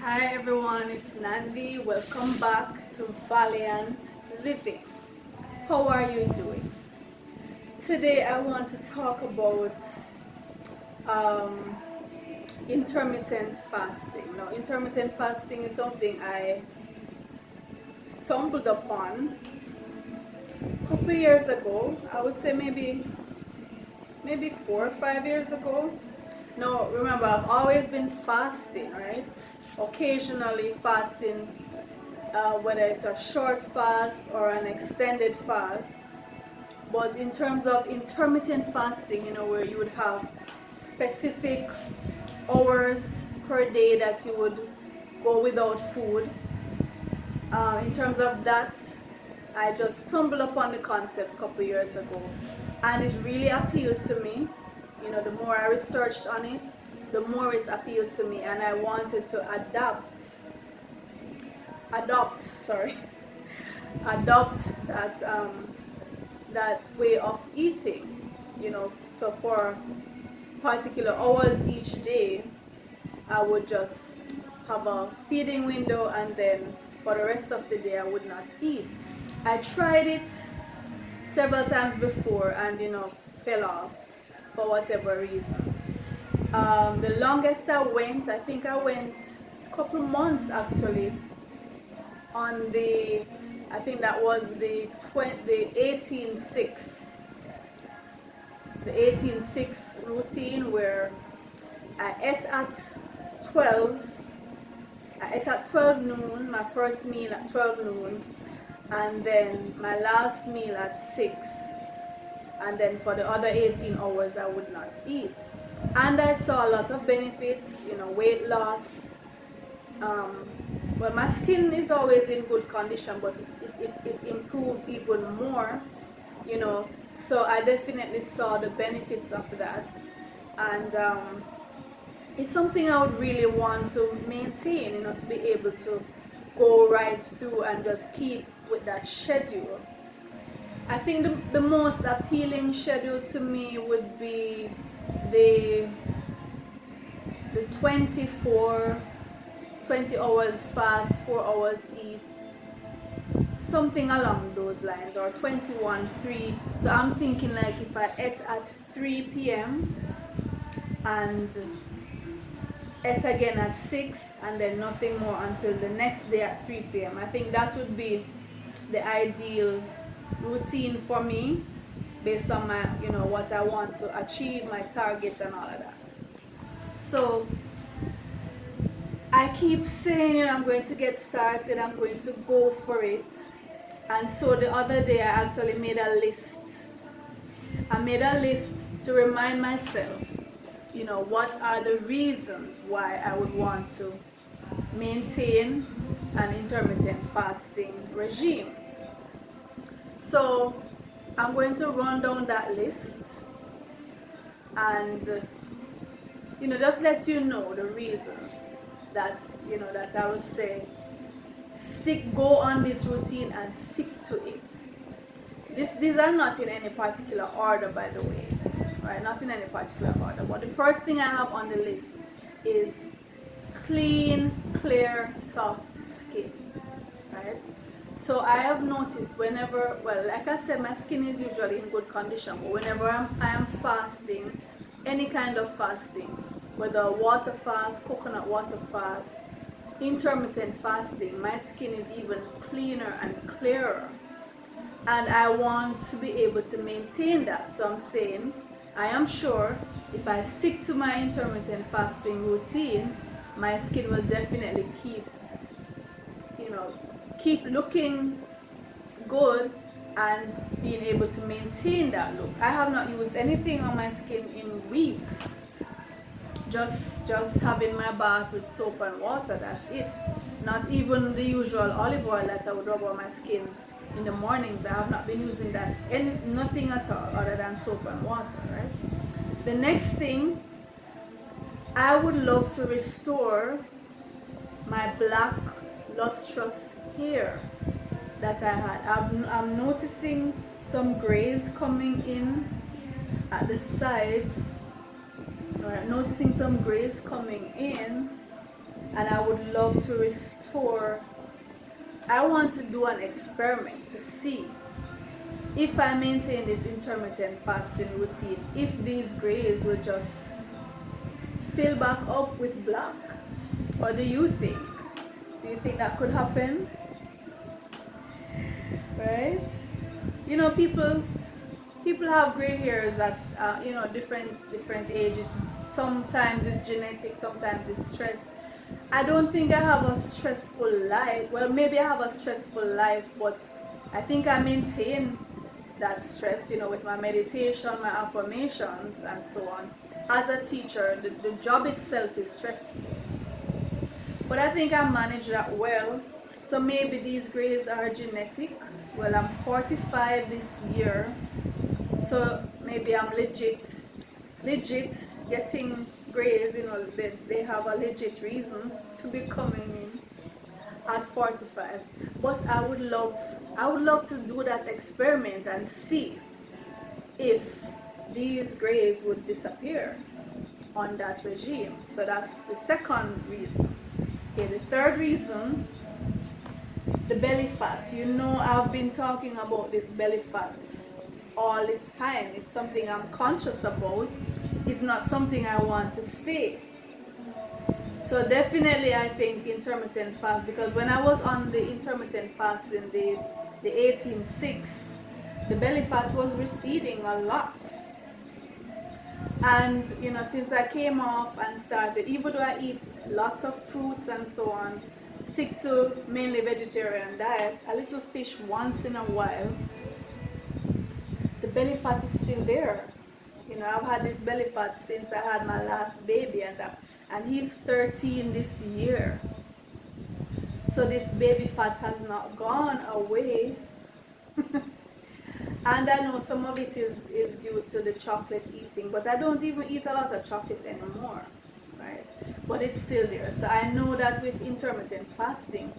Hi everyone, it's Nandi. Welcome back to Valiant Living. How are you doing? Today I want to talk about um, intermittent fasting. Now, intermittent fasting is something I stumbled upon a couple years ago. I would say maybe 4 or 5 years ago. Now, remember, I've always been fasting, right? Occasionally fasting, whether it's a short fast or an extended fast. But in terms of intermittent fasting, where you would have specific hours per day that you would go without food, in terms of that, I just stumbled upon the concept a couple years ago, and it really appealed to me. The more I researched on it, the more it appealed to me, and I wanted to adopt that way of eating. So for particular hours each day, I would just have a feeding window, and then for the rest of the day I would not eat. I tried it several times before and fell off for whatever reason. The longest I think I went a couple months actually on I think that was the 18-6 routine, where I ate at 12 noon, my first meal at 12 noon, and then my last meal at 6, and then for the other 18 hours I would not eat. And I saw a lot of benefits, weight loss. Well, my skin is always in good condition, but it improved even more, so I definitely saw the benefits of that. And it's something I would really want to maintain, to be able to go right through and just keep with that schedule. I think the most appealing schedule to me would be the 20 hours fast, 4 hours eat, something along those lines, or 21-3. So I'm thinking, like, if I ate at 3 p.m. and ate again at 6, and then nothing more until the next day at 3 p.m. I think that would be the ideal routine for me, based on my what I want to achieve, my targets and all of that. So I keep saying, I'm going to get started, I'm going to go for it. And so the other day I actually made a list. I made a list to remind myself, what are the reasons why I would want to maintain an intermittent fasting regime. So I'm going to run down that list and just let you know the reasons that that I would say go on this routine and stick to it. These are not in any particular order, by the way, right? Not in any particular order. But the first thing I have on the list is clean, clear, soft skin, right? So I have noticed whenever, like I said, my skin is usually in good condition, but whenever I am fasting, any kind of fasting, whether water fast, coconut water fast, intermittent fasting, my skin is even cleaner and clearer. And I want to be able to maintain that. So I'm saying, I am sure if I stick to my intermittent fasting routine, my skin will definitely keep looking good and being able to maintain that look. I have not used anything on my skin in weeks. Just having my bath with soap and water, that's it. Not even the usual olive oil that I would rub on my skin in the mornings. I have not been using that, nothing at all other than soap and water, right? The next thing, I would love to restore my black lustrous hair that I had. I'm noticing some grays coming in at the sides, noticing some grays coming in, and I would love to restore. I want to do an experiment to see if I maintain this intermittent fasting routine, if these grays will just fill back up with black. Or do you think? Do you think that could happen? Right? You know, people have gray hairs at different ages. Sometimes it's genetic, sometimes it's stress. I don't think I have a stressful life. Well, maybe I have a stressful life, but I think I maintain that stress, with my meditation, my affirmations, and so on. As a teacher, the job itself is stressful. But I think I manage that well. So maybe these grays are genetic. Well, I'm 45 this year. So maybe I'm legit getting grays, they have a legit reason to be coming in at 45. But I would love to do that experiment and see if these grays would disappear on that regime. So that's the second reason. Okay, the third reason, the belly fat. I've been talking about this belly fat all the time. It's something I'm conscious about. It's not something I want to stay. So definitely I think intermittent fast, because when I was on the intermittent fast in the 18-6, the belly fat was receding a lot. And since I came off and started, even though I eat lots of fruits and so on, stick to mainly vegetarian diet, a little fish once in a while, the belly fat is still there. I've had this belly fat since I had my last baby, and he's 13 this year. So this baby fat has not gone away. And I know some of it is due to the chocolate eating, but I don't even eat a lot of chocolate anymore, right? But it's still there. So I know that with intermittent fasting,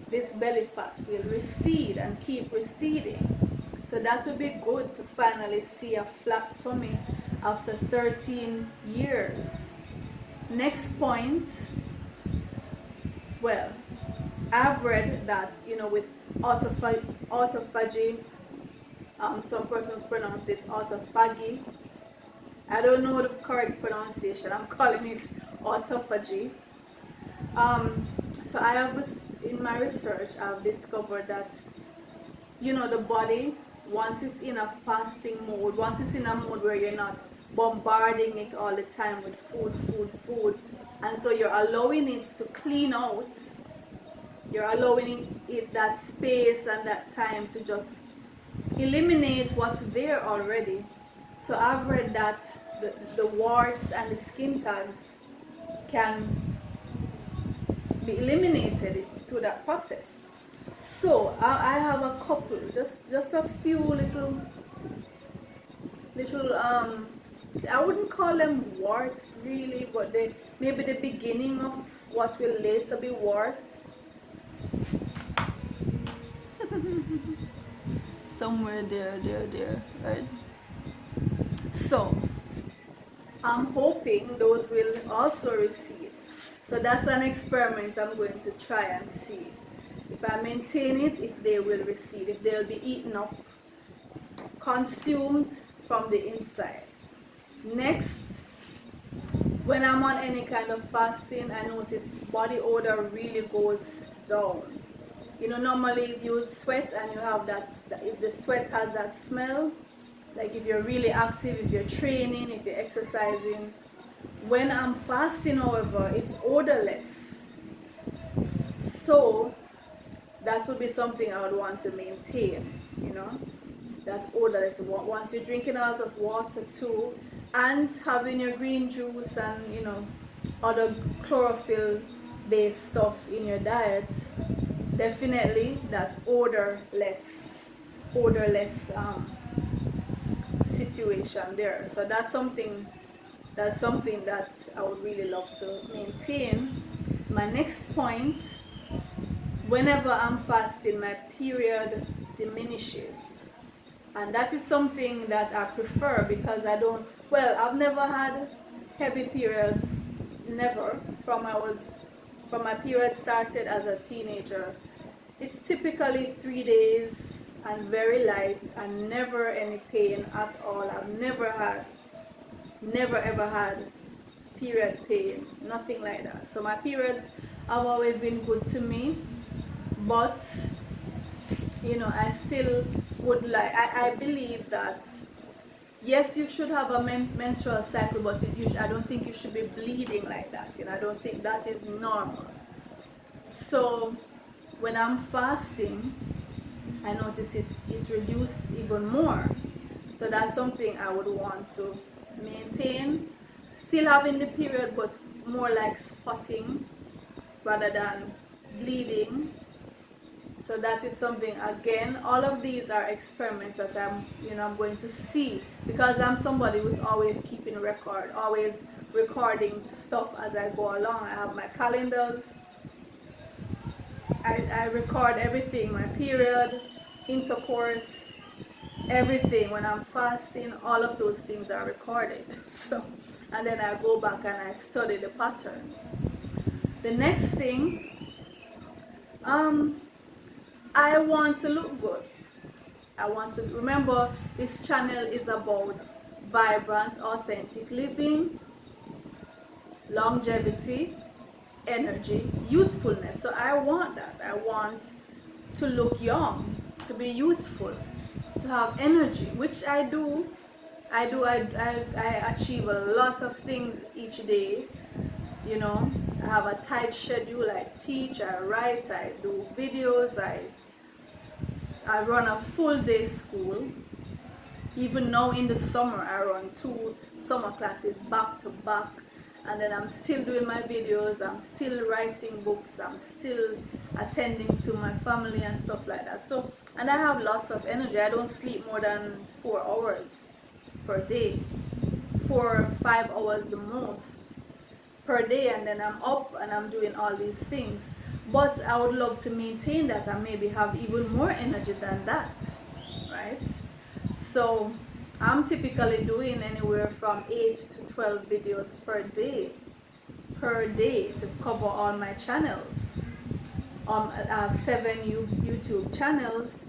this belly fat will recede and keep receding. So that would be good to finally see a flat tummy after 13 years. Next point, well, I've read that, with autophagy, some persons pronounce it autophagy. I don't know the correct pronunciation. I'm calling it autophagy. So I have, in my research, I've discovered that, the body, once it's in a fasting mode, once it's in a mode where you're not bombarding it all the time with food, and so you're allowing it to clean out, you're allowing it that space and that time to just eliminate what's there already. So I've read that the warts and the skin tags can be eliminated through that process. So I have a couple, just a few little I wouldn't call them warts really, but maybe the beginning of what will later be warts. Somewhere there, right? So I'm hoping those will also recede. So that's an experiment I'm going to try and see if I maintain it, if they will recede, if they'll be eaten up, consumed from the inside. Next, when I'm on any kind of fasting, I notice body odor really goes down. Normally if you sweat and you have that, if the sweat has that smell, like if you're really active, if you're training, if you're exercising. When I'm fasting, however, it's odorless. So that would be something I would want to maintain, that odorless. Once you're drinking a lot of water too, and having your green juice and, other chlorophyll based stuff in your diet, definitely that odorless situation there. So that's something that I would really love to maintain. My next point, whenever I'm fasting, my period diminishes, and that is something that I prefer, because I've never had heavy periods, never, from I was from my period started as a teenager, it's typically 3 days and very light and never any pain at all. I've never ever had period pain, nothing like that. So my periods have always been good to me, but I still would like, I believe that yes, you should have a menstrual cycle, but I don't think you should be bleeding like that. I don't think that is normal. So when I'm fasting, I notice it's reduced even more. So that's something I would want to maintain. Still having the period, but more like spotting rather than bleeding. So that is something, again, all of these are experiments that I'm going to see, because I'm somebody who's always keeping record, always recording stuff as I go along. I have my calendars. I record everything, my period, intercourse, everything. When I'm fasting, all of those things are recorded. So, and then I go back and I study the patterns. The next thing, I want to look good. I want to remember this channel is about vibrant, authentic living, longevity, energy, youthfulness. So I want that. I want to look young, to be youthful, to have energy, which I do. I achieve a lot of things each day. I have a tight schedule. I teach, I write, I do videos, I run a full day school. Even now in the summer, I run 2 summer classes back to back, and then I'm still doing my videos, I'm still writing books, I'm still attending to my family and stuff like that. So, and I have lots of energy. I don't sleep more than 4 hours per day, 4 or 5 hours the most per day, and then I'm up and I'm doing all these things. But I would love to maintain that and maybe have even more energy than that, right? So I'm typically doing anywhere from 8 to 12 videos per day to cover all my channels. I have 7 YouTube channels,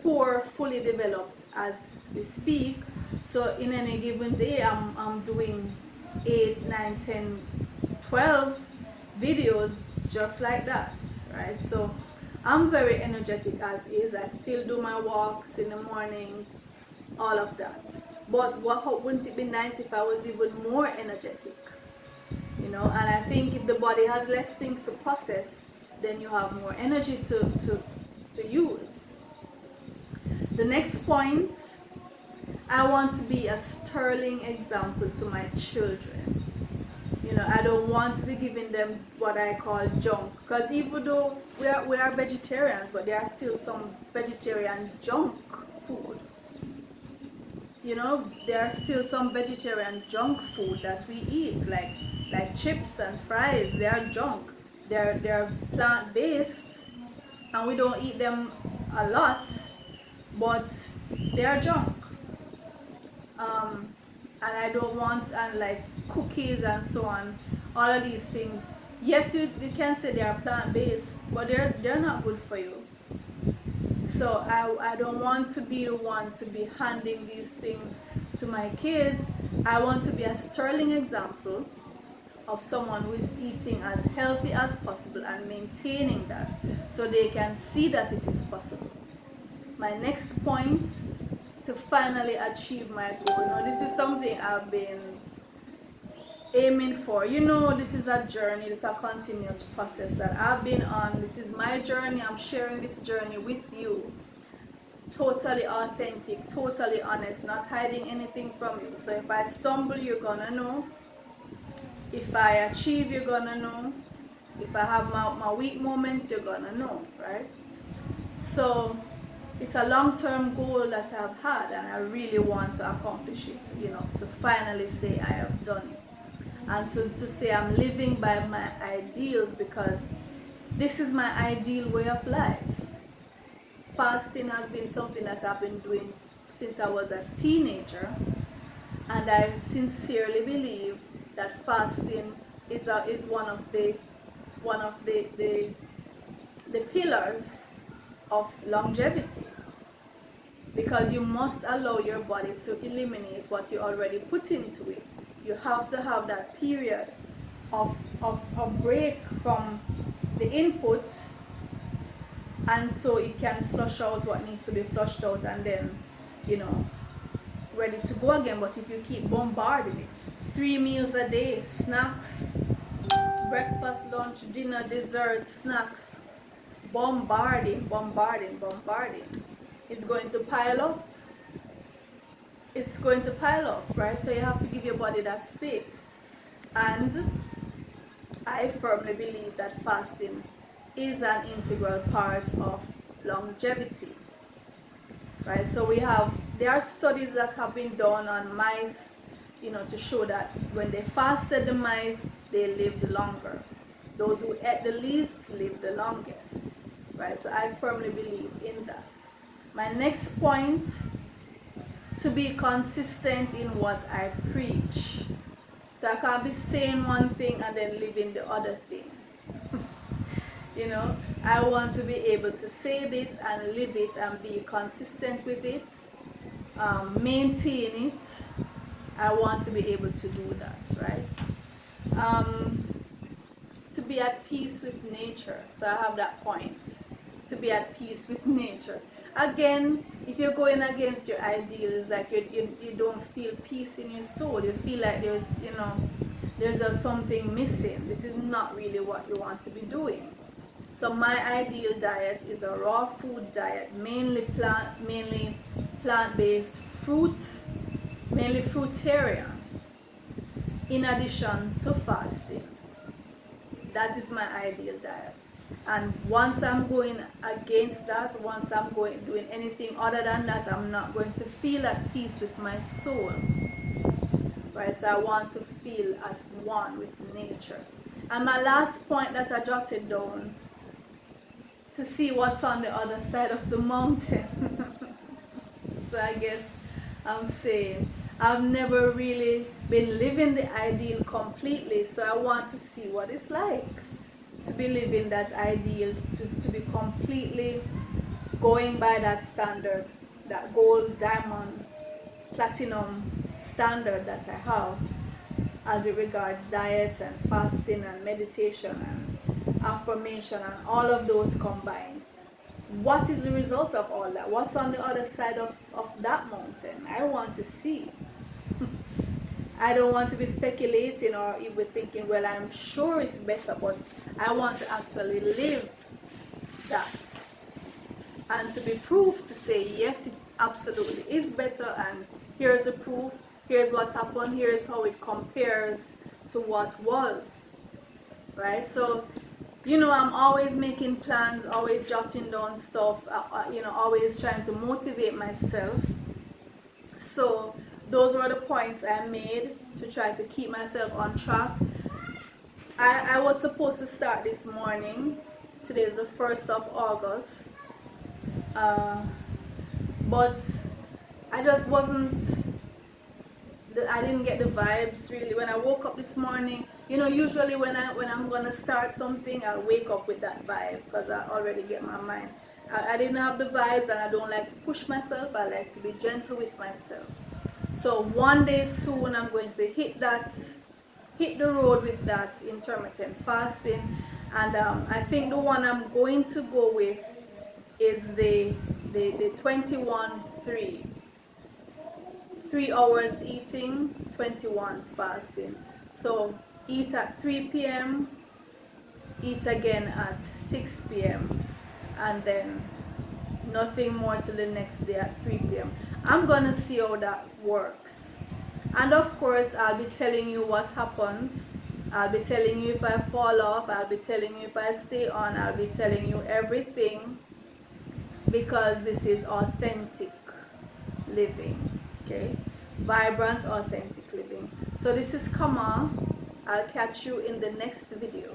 4 fully developed as we speak. So in any given day, I'm doing 8, 9, 10, 12 videos just like that, right? So I'm very energetic as is. I still do my walks in the mornings, all of that. But wouldn't it be nice if I was even more energetic? And I think if the body has less things to process, then you have more energy to use. The next point, I want to be a sterling example to my children. I don't want to be giving them what I call junk, because even though we are vegetarians, but there are still some vegetarian junk food. There are still some vegetarian junk food that we eat, like chips and fries. They are junk. They're plant-based, and we don't eat them a lot, but they are junk. And I don't want, and like cookies and so on, all of these things. Yes, you can say they are plant-based, but they're not good for you. So I don't want to be the one to be handing these things to my kids. I want to be a sterling example of someone who is eating as healthy as possible and maintaining that, so they can see that it is possible. My next point, to finally achieve my goal. This is something I've been aiming for. This is a journey, this is a continuous process that I've been on. This is my journey. I'm sharing this journey with you. Totally authentic, totally honest, not hiding anything from you. So if I stumble, you're gonna know. If I achieve, you're gonna know. If I have my weak moments, you're gonna know, right? So it's a long-term goal that I've had, and I really want to accomplish it, to finally say I have done it. And to say I'm living by my ideals, because this is my ideal way of life. Fasting has been something that I've been doing since I was a teenager, and I sincerely believe that fasting is one of the one of the pillars of longevity, because you must allow your body to eliminate what you already put into it. You have to have that period of break from the input, and so it can flush out what needs to be flushed out, and then, you know, ready to go again. But if you keep bombarding it, 3 meals a day, snacks, breakfast, lunch, dinner, dessert, snacks, bombarding, it's going to pile up. It's going to pile up, right? So you have to give your body that space. And I firmly believe that fasting is an integral part of longevity, right? So there are studies that have been done on mice, you know, to show that when they fasted the mice, they lived longer. Those who ate the least lived the longest, right? So I firmly believe in that. My next point, to be consistent in what I preach. So I can't be saying one thing and then living the other thing. You know, I want to be able to say this and live it and be consistent with it, maintain it. I want to be able to do that, right? To be at peace with nature. So I have that point. To be at peace with nature. Again, if you're going against your ideals, like you don't feel peace in your soul, you feel like there's, you know, there's just something missing. This is not really what you want to be doing. So my ideal diet is a raw food diet, mainly plant-based, mainly fruitarian, in addition to fasting. That is my ideal diet. And once I'm going against that, once I'm doing anything other than that, I'm not going to feel at peace with my soul. Right? So I want to feel at one with nature. And my last point that I jotted down, to see what's on the other side of the mountain. So I guess I'm saying I've never really been living the ideal completely, so I want to see what it's like to be living that ideal, to be completely going by that standard, that gold, diamond, platinum standard that I have as it regards diet and fasting and meditation and affirmation and all of those combined. What is the result of all that? What's on the other side of that mountain? I want to see. I don't want to be speculating or even thinking, well, I'm sure it's better, but I want to actually live that. And to be proved to say, yes, it absolutely is better, and here's the proof, here's what's happened, here's how it compares to what was. Right? So, you know, I'm always making plans, always jotting down stuff, you know, always trying to motivate myself. So those were the points I made to try to keep myself on track. I was supposed to start this morning. Today is the 1st of August. But I just I didn't get the vibes really. When I woke up this morning, you know, usually when I'm gonna start something, I'll wake up with that vibe because I already get my mind. I didn't have the vibes, and I don't like to push myself. I like to be gentle with myself. So one day soon I'm going to hit the road with that intermittent fasting, and I think the one I'm going to go with is the 21-3. 3 hours eating, 21 fasting. So eat at 3 p.m., eat again at 6 p.m., and then nothing more till the next day at 3 p.m. I'm gonna see how that works. And of course, I'll be telling you what happens. I'll be telling you if I fall off. I'll be telling you if I stay on. I'll be telling you everything, because this is authentic living. Okay, vibrant, authentic living. So this is Kamau. I'll catch you in the next video.